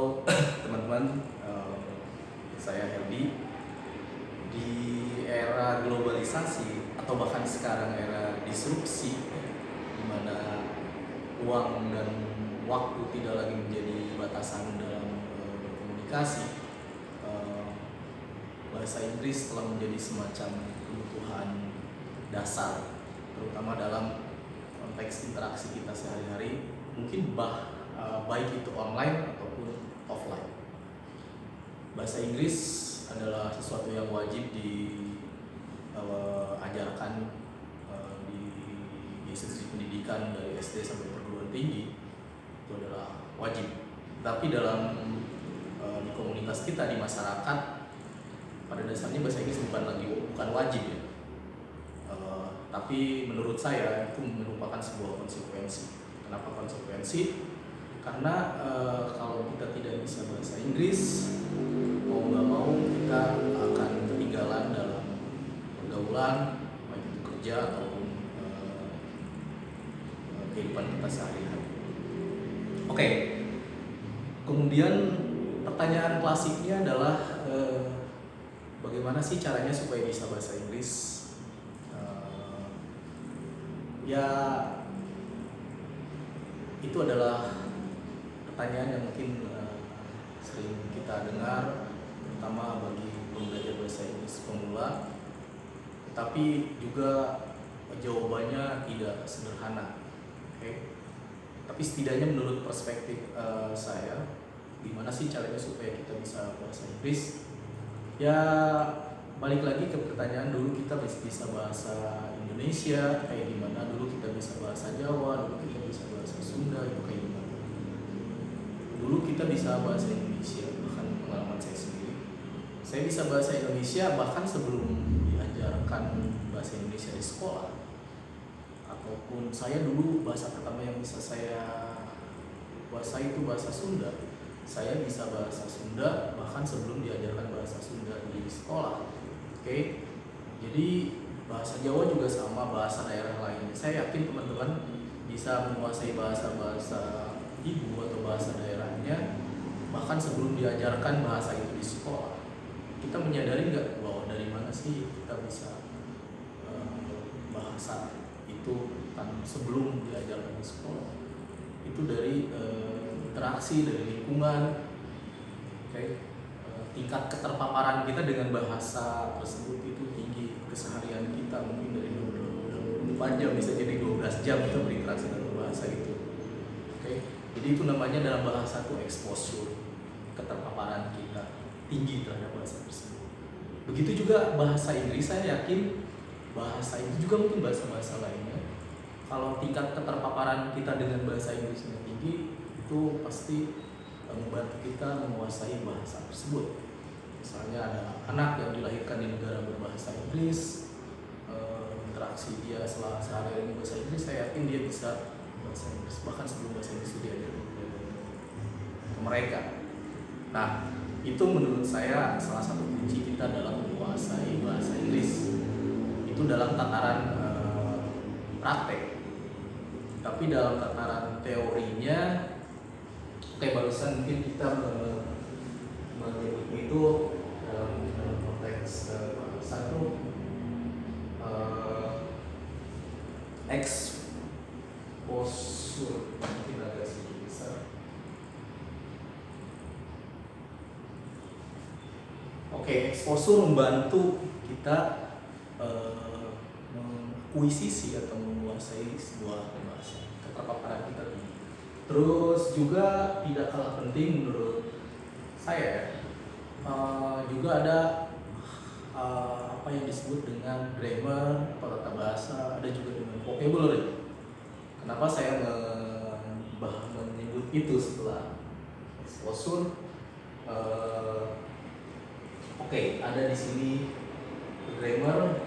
Halo teman-teman, saya Herdi. Di era globalisasi atau bahkan sekarang era disrupsi, di mana uang dan waktu tidak lagi menjadi batasan dalam berkomunikasi, eh, bahasa Inggris telah menjadi semacam kebutuhan dasar, terutama dalam konteks interaksi kita sehari-hari, mungkin baik itu online ataupun offline. Bahasa Inggris adalah sesuatu yang wajib diajarkan di institusi pendidikan dari SD sampai perguruan tinggi. Itu adalah wajib. Tapi dalam di komunitas kita di masyarakat, pada dasarnya bahasa Inggris bukan wajib ya. Tapi menurut saya itu merupakan sebuah konsekuensi. Kenapa konsekuensi? Karena kalau kita tidak bisa bahasa Inggris, mau nggak mau kita akan ketinggalan dalam pergaulan, baik itu kerja ataupun kehidupan kita sehari-hari. Oke, kemudian pertanyaan klasiknya adalah bagaimana sih caranya supaya bisa bahasa Inggris? Ya, itu adalah pertanyaan yang mungkin sering kita dengar, terutama bagi belum belajar bahasa Inggris pemula. Tapi juga jawabannya tidak sederhana. Oke. Tapi setidaknya menurut perspektif saya, gimana sih caranya supaya kita bisa bahasa Inggris? Ya, balik lagi ke pertanyaan, dulu kita bisa bahasa Indonesia kayak gimana, dulu kita bisa bahasa Jawa, dulu kita bisa bahasa Sunda, itu kayak gimana. Dulu kita bisa bahasa Indonesia, bahkan pengalaman saya sendiri, saya bisa bahasa Indonesia bahkan sebelum diajarkan bahasa Indonesia di sekolah. Ataupun saya dulu bahasa pertama yang bisa saya kuasai itu bahasa Sunda. Saya bisa bahasa Sunda bahkan sebelum diajarkan bahasa Sunda di sekolah. Oke, jadi bahasa Jawa juga sama, bahasa daerah lain. Saya yakin teman-teman bisa menguasai bahasa-bahasa ibu atau bahasa daerahnya bahkan sebelum diajarkan bahasa itu di sekolah. Kita menyadari nggak bahwa dari mana sih kita bisa bahasa itu kan sebelum diajarkan di sekolah? Itu dari interaksi, dari lingkungan. Oke. Tingkat keterpaparan kita dengan bahasa tersebut itu tinggi. Keseharian kita mungkin dari 24 jam bisa jadi 12 jam kita berinteraksi dengan bahasa itu. Oke. Jadi itu namanya dalam bahasa itu exposure, keterpaparan kita tinggi terhadap bahasa tersebut. Begitu juga bahasa Inggris, saya yakin bahasa itu juga mungkin bahasa-bahasa lainnya. Kalau tingkat keterpaparan kita dengan bahasa Inggris yang tinggi, itu pasti membantu kita menguasai bahasa tersebut. Misalnya ada anak yang dilahirkan di negara berbahasa Inggris, interaksi dia sehari-hari dengan bahasa Inggris, saya yakin dia bisa bahasa Inggris bahkan sebelum bahasa Inggris diajarkan ke mereka. Nah, itu menurut saya salah satu kunci kita dalam menguasai bahasa Inggris. Itu dalam tataran praktek. Tapi dalam tataran teorinya, kayak barusan mungkin kita menyebut itu dalam konteks satu exposure, mungkin agak sedikit besar. Oke, exposure membantu kita mengakuisisi atau menguasai sebuah bahasa, keterpaparan kita tinggi. Terus juga tidak kalah penting menurut saya, juga ada apa yang disebut dengan grammar atau tata bahasa, ada juga dengan vocabulary. Kenapa saya menyebut itu setelah exposure? Oke, ada di sini grammar,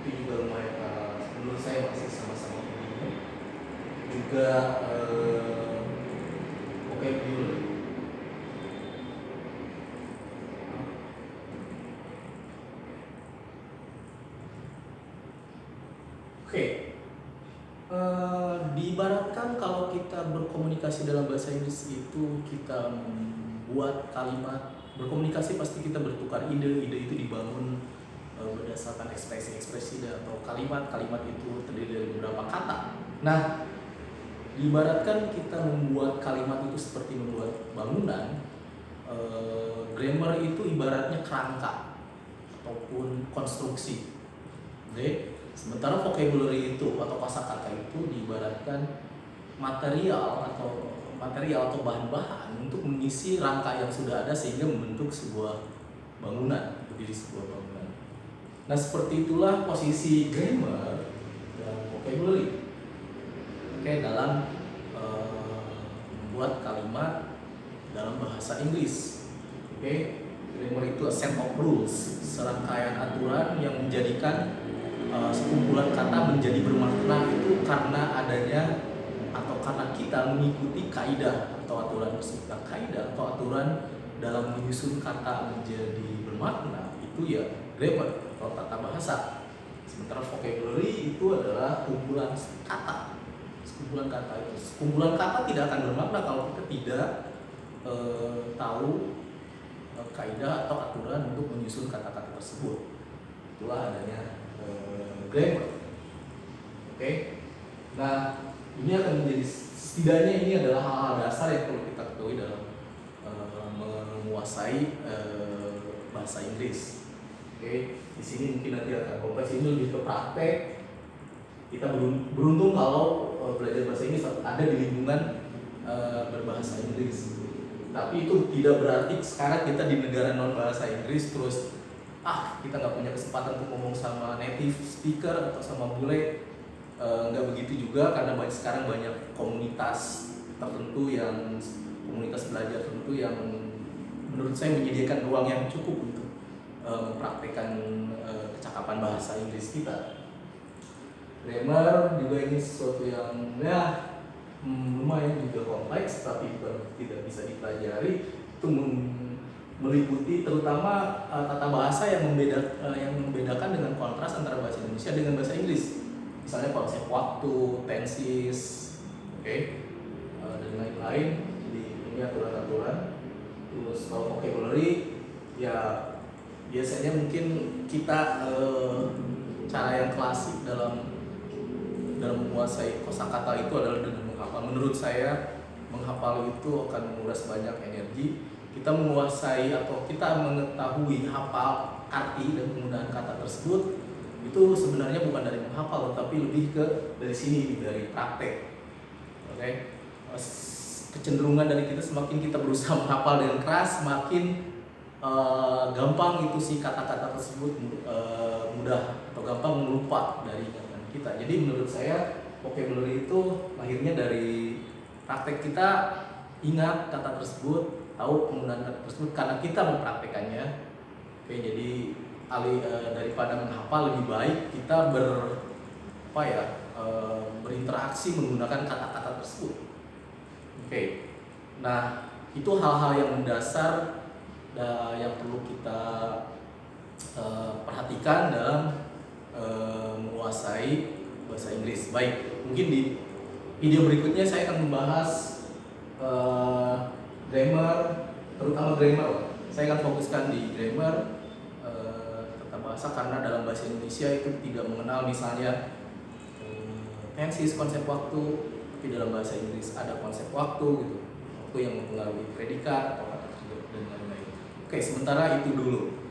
itu juga lumayan menurut saya masih sama-sama penting. Juga vocabulary. Oke. Diibaratkan kalau kita berkomunikasi dalam bahasa Inggris itu kita membuat kalimat. Berkomunikasi pasti kita bertukar ide itu dibangun berdasarkan ekspresi-ekspresi atau kalimat itu terdiri dari beberapa kata. Nah, diibaratkan kita membuat kalimat itu seperti membuat bangunan, grammar itu ibaratnya kerangka ataupun konstruksi. Oke? Sementara vocabulary itu atau kosakata itu diibaratkan material atau bahan-bahan untuk mengisi rangka yang sudah ada sehingga membentuk sebuah bangunan, berdiri sebuah bangunan. Nah, seperti itulah posisi grammar dan vocabulary dalam membuat kalimat dalam bahasa Inggris. Grammar itu a set of rules, serangkaian aturan yang menjadikan sekumpulan kata menjadi bermakna itu karena adanya atau karena kita mengikuti kaidah atau aturan tersebut. Kaidah atau aturan dalam menyusun kata menjadi bermakna itu ya grammar atau tata bahasa. Sementara vocabulary itu adalah kumpulan kata. Kumpulan kata tidak akan bermakna kalau kita tidak tahu kaidah atau aturan untuk menyusun kata-kata tersebut. Itulah adanya grammar. Nah, ini akan menjadi, setidaknya ini adalah hal-hal dasar yang perlu kita ketahui dalam menguasai bahasa Inggris. Di sini mungkin nanti akan kompleks, ini lebih ke praktek. Kita beruntung kalau belajar bahasa Inggris ada di lingkungan berbahasa Inggris. Tapi itu tidak berarti sekarang kita di negara non bahasa Inggris terus kita nggak punya kesempatan untuk ngomong sama native speaker atau sama bule. Nggak begitu juga, karena sekarang banyak komunitas tertentu komunitas belajar tertentu yang menurut saya menyediakan ruang yang cukup untuk mempraktikkan kecakapan bahasa Inggris kita. Grammar juga ini sesuatu yang lumayan juga kompleks, tapi tidak bisa dipelajari. Itu meliputi terutama tata bahasa yang membedakan dengan kontras antara bahasa Indonesia dengan bahasa Inggris. Misalnya konsep waktu, tenses, dan lain-lain. Jadi ini aturan-aturan. Terus kalau vocabulary ya biasanya mungkin kita cara yang klasik dalam menguasai kosakata itu adalah dengan menghafal. Menurut saya menghafal itu akan menguras banyak energi. Kita menguasai atau kita mengetahui hafal arti dan penggunaan kata tersebut itu sebenarnya bukan dari menghafal, tapi lebih dari sini, dari praktek. Kecenderungan dari kita, semakin kita berusaha menghafal dengan keras, semakin gampang itu si kata-kata tersebut mudah atau gampang melupa dari ingatan kita. Jadi menurut saya vocabulary itu lahirnya dari praktek. Kita ingat kata tersebut, tahu penggunaan kata tersebut karena kita mempraktekannya. Jadi daripada menghafal, lebih baik kita berinteraksi menggunakan kata-kata tersebut. Nah, itu hal-hal yang mendasar yang perlu kita perhatikan dalam menguasai bahasa Inggris. Baik, mungkin di video berikutnya saya akan membahas grammar, terutama grammar. Saya akan fokuskan di grammar, tata bahasa, karena dalam bahasa Indonesia itu tidak mengenal misalnya tenses, konsep waktu, tapi dalam bahasa Inggris ada konsep waktu gitu. Waktu yang mempengaruhi predikat atau kata kerja dan lain-lain. Sementara itu dulu.